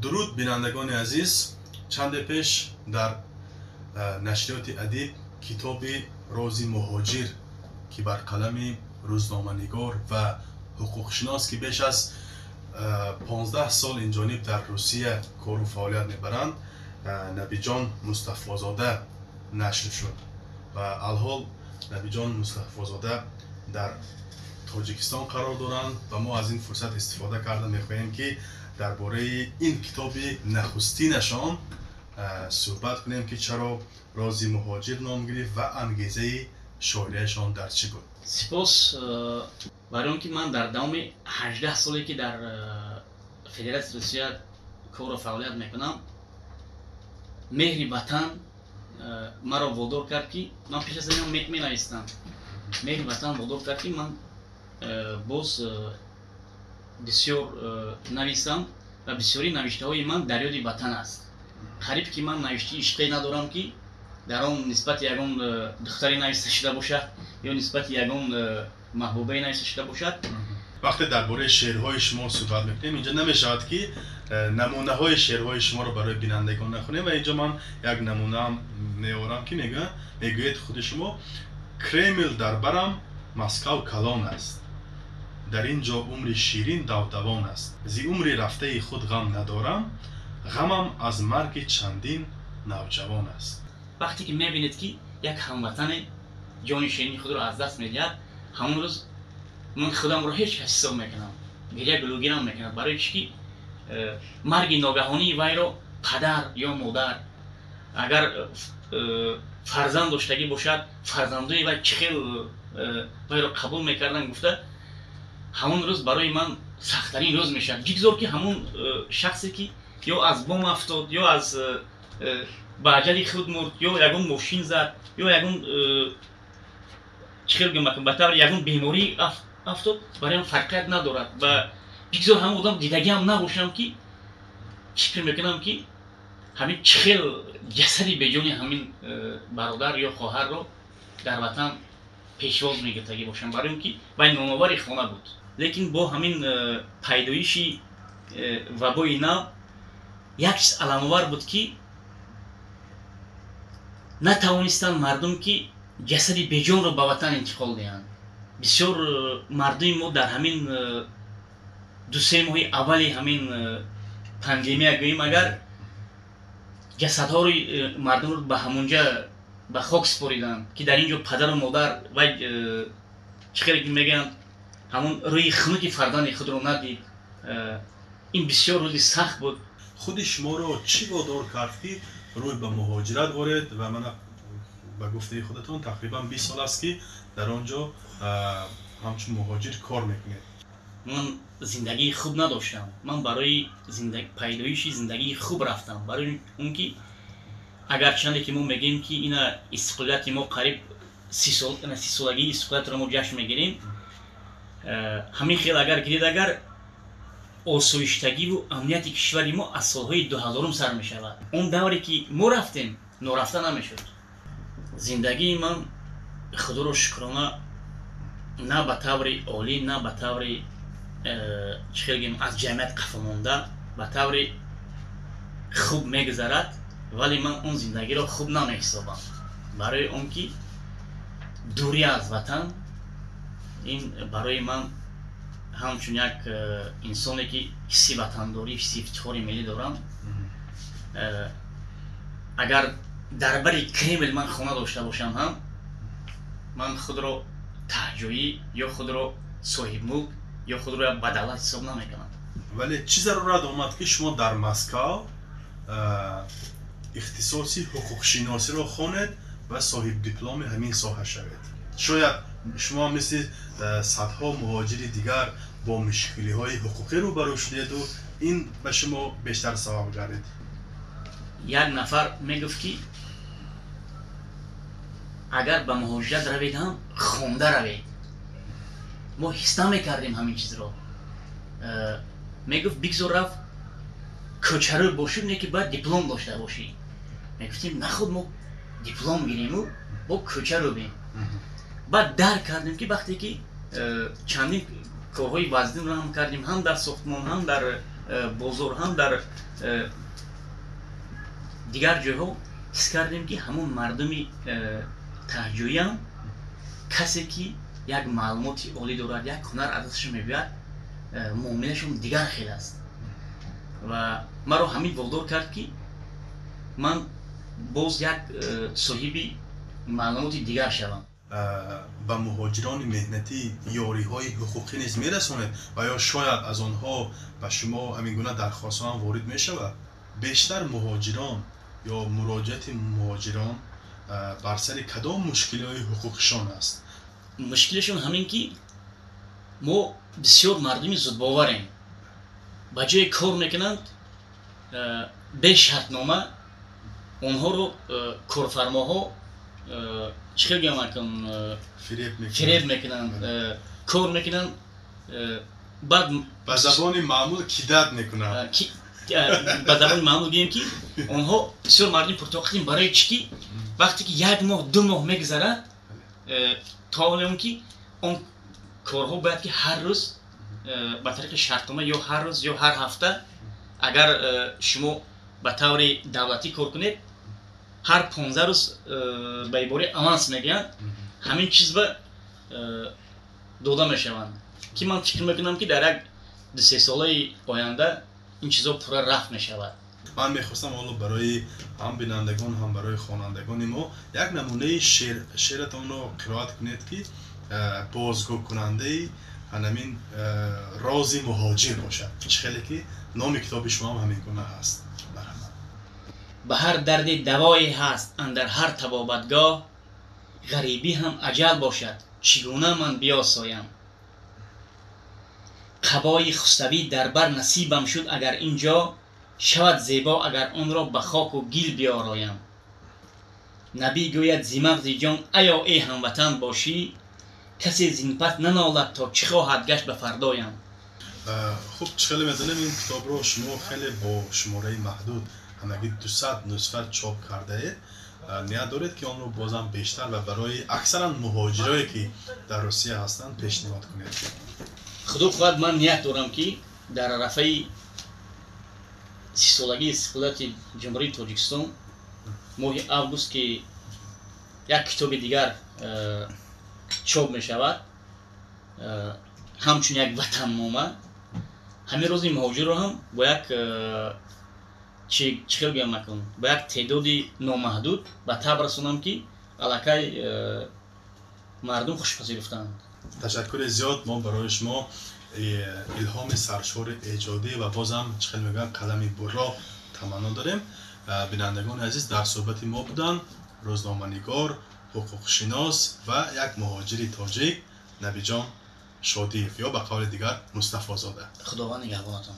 درود بینندگان عزیز، چند پیش در نشریات ادیب کتاب رازی مهاجر که بر قلم روزنامه‌نگار و حقوقشناس که بیش از 15 سال این جانب در روسیه کار و فعالیت میبرند، نبی جان مصطفی زاده نشر شد و الحال نبی جان مصطفی زاده در تاجیکستان قرار دارند و ما از این فرصت استفاده کرده میخواهیم که درباره این کتاب نخستینشان صحبت کنیم که چرا رازی مهاجر نام گرفت و انگیزه شاعریشان در چی بود. سپاس برای اون که من در دوام 18 سالی که در فدراسیون روسیه کار و فعالیت میکنم، مهر وطن مرا وادار کرد که من پیش از این می نویسیدم. مهر وطن وادار کرد که من باز بسیار نویسم و بسیاری نوشته های من در یاد وطن است. قریب که من نوشته عشقی ندارم که در آن نسبت یگان دختری نوشته شده باشد یا نسبت یگان محبوبه نوشته شده باشد. وقتی درباره شعرهای شما صحبت میکنیم، اینجا نمیشود که نمونه های شعرهای شما رو برای بینندگان نخونیم و اینجا من یک نمونه هم میارم که میگوید خود شما: کرمل در برم، مسکو کلان است، در اینجا عمر شیرین دودوان است، زی عمر رفته خود غم ندارم، غمم از مرگ چندین نوجوان است. وقتی که میبینید که یک هموطن جان شیرین خود رو از دست میدهد، همون روز من خودم رو هیچ حساب میکنم، گریه گلوگیرم میکنم، برای چی مرگ ناگهانی وی رو پدر یا مادر اگر فرزند داشتگی باشد، فرزندوی وی چخیل وی رو قبول میکردن گفته، همون روز برای من سخت‌ترین روز میشه. بگذار که همون شخصی که یا از بم افتاد یا از بعجلی خود مرد یا یگون ماشین زد یا یگون چخیل گمکن بطور یگون بیماری افتاد، برای من فرقیت ندارد و بگذار همون آدم دیدگی هم نباشم که فکر میکنم که همین چخیل جسدی بجانی همین برادر یا خواهر رو در وطن پیشواز میگرفتگی باشم، برای اون که وی نامآور خانه بود. لیکن با همین پیدایشی وبای نو یک چیز علام‌آور بود که نتوانستند مردم که جسدی بیجان رو به وطن انتقال دهند. بسیار مردم ما در همین 2-3 ماه اول همین پاندمی گوییم اگر جسدها رو مردم رو به همونجا به خاک سپاریدند که در اینجا پدر و مادر و چخیلی که میگن همون روی خنک فرزند خود رو ندید. این بسیار روزی سخت بود. خود شما رو چی وادار کرد که روی به مهاجرت وارد و من به گفته خودتون تقریبا 20 سال است که در آنجا همچون مهاجر کار میکنید؟ من زندگی خوب نداشتم. من برای پیدایش زندگی خوب رفتم، برای اون که اگر چندی که ما میگیم که این استقلالیت ما قریب 30 سالگی استقلالیت رو ما جشن میگیریم، همین خیلی اگر گرید اگر آسایشتگی و امنیت کشوری ما از سالهای 2000 سر می شود. اون دوری که ما رفتیم نورفته نمیشد. زندگی من خدا رو شکرانه نه به طور عالی نه به طور از جمعیت قفل مانده به طور خوب میگذرد، ولی من اون زندگی رو خوب نمیحسابم، برای اون که دوری از وطن این برای من همچون یک انسانی که حسی وطنداری، حسی افتخار ملی دارم. اگر در بر کرمل من خانه داشته باشم هم من خود رو تهجویی یا خود رو صاحب ملک یا خود رو به دولت حساب نمیکنم. ولی چی ضرورت آمد که شما در مسکو اختصاصی حقوق شناسی رو خوانید و صاحب دیپلم همین ساحه شوید؟ شاید شما مثل صدها مهاجر دیگر با مشکلی های حقوقی رو برو شدید و این به شما بیشتر سبب گردید. یک نفر میگفت که اگر به مهاجرت روید هم خونده روید. ما حس نمیکردیم همین چیز رو. میگفت بگذار رفت کوچرو باشید نه که باید دیپلم داشته باشی. میگفتیم نخود ما دیپلم گیریم و با کوچرو بیم. بعد درک کردیم که وقتی که چندین کارهای وزنی رو هم کردیم، هم در ساختمان هم در بازار هم در دیگر جاها حس کردیم که همون مردمی تهجویی هم کسی که یک معلوماتی عالی دارد، یک هنر ازش میبیاد، معاملهشون دیگر خیلی است و مرا همین وادار کرد که من باز یک صاحبی معلوماتی دیگر شوم. به مهاجران مهنتی یاری های حقوقی نیز میرسونید و یا شاید از آنها به شما همین گونه درخواست هم وارد می شود؟ بیشتر مهاجران یا مراجعت مهاجران بر سر کدام مشکلی های حقوقشان است؟ مشکلشون همین که ما بسیار مردمی زودباوریم، با جای کار میکنند به شرطنامه اونها رو کارفرماها چیکار میکنن؟ فریب میکنند، کار میکنند، بعد به زبان معمول کیدت میکنند. به زبان معمول بگیم که اونها بسیار مردم پرتوقعیم برای چی وقتی که یک ماه دو ماه میگذره تا اون که اون کارها باید که هر روز به طریق شرطنامه یا هر روز یا هر هفته اگر شما به طور دولتی کار کنید هر 15 روز به عباره اوانس میگن، همین چیز به داده میشوند که من فکر میکنم که در یک 2-3 ساله آینده این چیزا پورا رفت میشود. من میخواستم حالا برای هم بینندگان هم برای خوانندگان ما یک نمونه شعرتان رو قرائت کنید که بازگو کننده همین راز مهاجر باشد. خیلی که نام کتاب شما هم همین گونه هست. به هر درد دوایی هست اندر هر طبابتگاه، غریبی هم اجل باشد چگونه من بیاسایم. قبای خسروی در بر نصیبم شد اگر اینجا، شود زیبا اگر آن را به خاک و گیل بیارایم. نبی گوید زی مغز جان ایا ای هموطن باشی، کسی زین پس ننالد تا چه خواهد گشت به فردایم. خب خیلی میدونم این کتاب رو شما خیلی با شماره محدود همگی 200 نسخه چاپ کرده اید. نیت دارید که آن رو بازم بیشتر و برای اکثرا مهاجرایی که در روسیه هستند پیشنهاد کنید؟ خدا خواهد من نیت دارم که در رفع 30 سالگی استقلالت جمهوری تاجیکستان ماه اوگوست که یک کتاب دیگر چاپ می شود همچون یک وطن نامه، همین روز مهاجر رو هم با یک چیکار گیم نکنم با یک تعدادی نامحدود به تب رسونم که علاقه مردم خوش پذیرفتند. تشکر زیاد. ما برای شما الهام سرشار ایجادی و بازم چخیل میگن قلمی برا تمنا داریم. بینندگان عزیز در صحبت ما بودن روزنامه‌نگار، حقوق شناس و یک مهاجر تاجیک نبی جان شادیف یا به قول دیگر مصطفی زاده. خداوند نگهبانتان.